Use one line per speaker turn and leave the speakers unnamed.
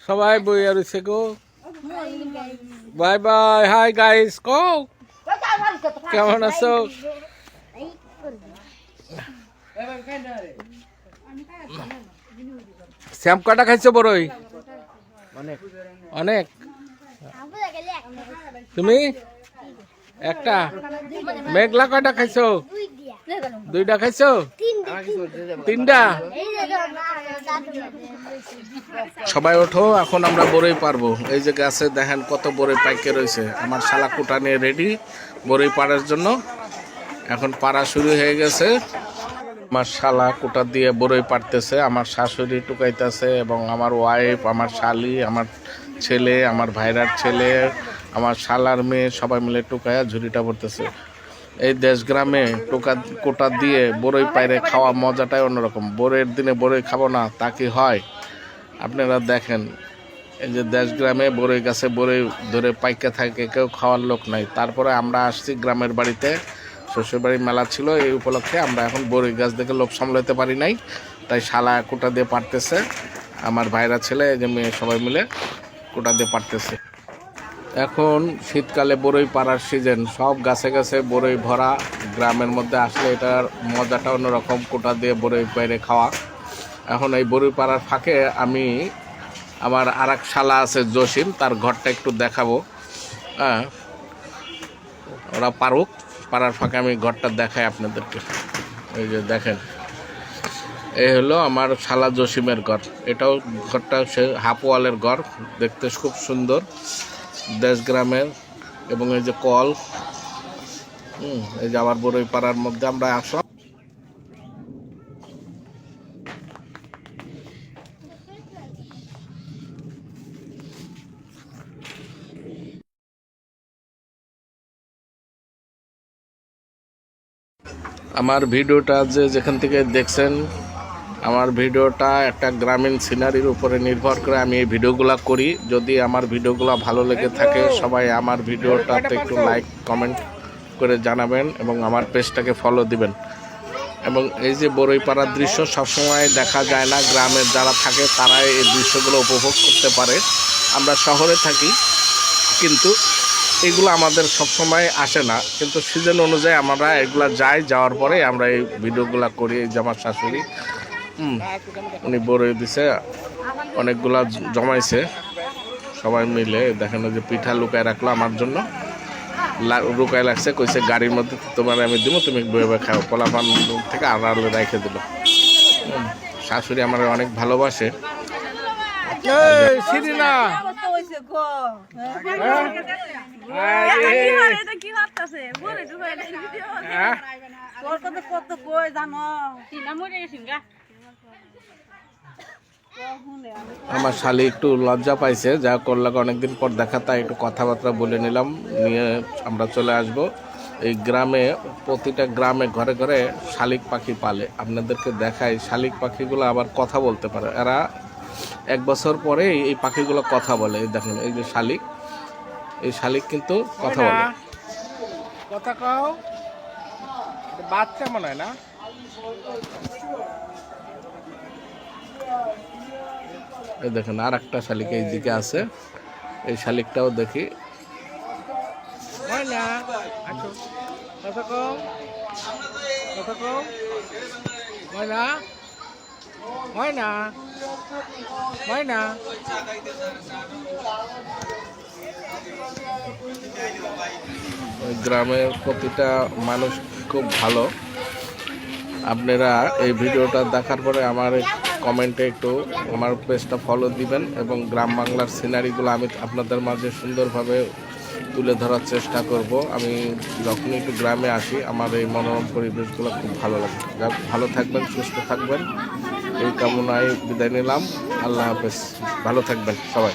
সবাই বই আর গো। Bye bye, hi guys, কো কেমন আছো? শ্যাম কটা খাইছো বড়ই? অনেক। তুমি একটা? মেঘলা কয়টা খাইছো? দুইটা খাইছো? তিনটা? সবাই ওঠো, এখন আমরা বড়ই পারবো। এই যে গাছে দেখেন কত বড়ই পাইকে রয়েছে। আমার শালা কুটা নিয়ে রেডি বড়ই পাড়ার জন্য। এখন পাড়া শুরু হয়ে গেছে। আমার শালা কুটা দিয়ে বড়ই পাড়তেছে, আমার শাশুড়ি টুকাইতেছে এবং আমার ওয়াইফ, আমার শালি, আমার ছেলে, আমার ভাইরার ছেলে, আমার শালার মেয়ে সবাই মিলে টুকায়া ঝুড়িটা ভরতেছে। এই দেশ গ্রামে কোটা দিয়ে বড়ই পাইরে খাওয়া মজাটাই অন্যরকম। বড়ের দিনে বড়ই খাবো না তা কি হয়? আপনারা দেখেন, এই যে দেশ গ্রামে বড়ই গাছে বড়ই ধরে পাইকে থাকে, কেউ খাওয়ার লোক নাই। তারপরে আমরা আসছি গ্রামের বাড়িতে, শ্বশুরবাড়ি মেলা ছিল, এই উপলক্ষে আমরা এখন বড়ই গাছ দেখে লোক সামলাতে পারি নাই, তাই শালা কোটা দিয়ে পারতেছে। আমার ভাইরা ছেলে, এই যে মেয়ে সবাই মিলে কোটা দিয়ে পারতেছে। এখন শীতকালে বড়ই পাড়ার সিজন, সব গাছে গাছে বড়ই ভরা। গ্রামের মধ্যে আসলে এটার মজাটা অন্যরকম, কোটা দিয়ে বড়ই পেড়ে খাওয়া। এখন এই বড়ই পাড়ার ফাঁকে আমি আমার আর এক শালা আছে জসিম, তার ঘরটা একটু দেখাবো। হ্যাঁ, ওরা পারুক, পাড়ার ফাঁকে আমি ঘরটা দেখাই আপনাদেরকে। এই যে দেখেন, এই হলো আমার শালা জসিমের ঘর। এটাও ঘরটা সে হাফ ওয়ালের ঘর, দেখতে খুব সুন্দর, দেশ গ্রামের। এবং এই যে কল, এই যে আবার বড়ই পাড়ার মধ্যে আমরা আসলাম। আমার ভিডিওটা যেখান থেকে দেখছেন, আমার ভিডিওটা একটা গ্রামীণ সিনারির উপরে নির্ভর করে আমি এই ভিডিওগুলো করি। যদি আমার ভিডিওগুলো ভালো লেগে থাকে, সবাই আমার ভিডিওটাতে একটু লাইক কমেন্ট করে জানাবেন এবং আমার পেজটাকে ফলো দিবেন। এবং এই যে বড়ই পাড়ার দৃশ্য সবসময় দেখা যায় না, গ্রামের যারা থাকে তারাই এই দৃশ্যগুলো উপভোগ করতে পারে। আমরা শহরে থাকি, কিন্তু এগুলো আমাদের সবসময় আসে না, কিন্তু সিজন অনুযায়ী আমরা এগুলা যাওয়ার পরে আমরা এই ভিডিওগুলো করি। এই যে আমার শাশুড়ি, উনি বড়ই দিছে, অনেকগুলা জমাইছে সবাই মিলে। দেখেন যে পিঠা লুকায় রাখলো আমার জন্য, লুকায় রাখছে, কইছে গাড়ির মধ্যে তোমার আমি দিব, তুমি বয়ে খাও। পোলাপান থেকে আড়ালে রেখে দিল। শাশুড়ি আমার অনেক ভালোবাসে। আমার শালি একটু লজ্জা পাইছে, যা করলে অনেকদিন পর দেখা, তাই একটু কথাবার্তা বলে নিলাম, নিয়ে আমরা চলে আসব। এই গ্রামে, প্রতিটা গ্রামে ঘরে ঘরে শালিক পাখি পালে। আপনাদেরকে দেখাই, শালিক পাখিগুলো আবার কথা বলতে পারে। এরা 1 বছর পরে এই পাখিগুলো কথা বলে। এই দেখেন, এই যে শালিক, এই শালিক কিন্তু কথা বলে। কথা কও, বাচ্চা মনে হয় না? এই দেখেন আর একটা শালিক এই দিকে আছে, এই শালিকটাও দেখি। গ্রামের প্রতিটা মানুষ খুব ভালো। আপনারা এই ভিডিওটা দেখার পরে আমার কমেন্টে একটু আমার পেজটা ফলো দিবেন এবং গ্রাম বাংলার সিনারিগুলো আমি আপনাদের মাঝে সুন্দরভাবে তুলে ধরার চেষ্টা করব। আমি যখনই একটু গ্রামে আসি, আমার এই মনোরম পরিবেশগুলো খুব ভালো লাগে। ভালো থাকবেন, সুস্থ থাকবেন, এই কামনায় বিদায় নিলাম। আল্লাহ হাফেজ, ভালো থাকবেন সবাই।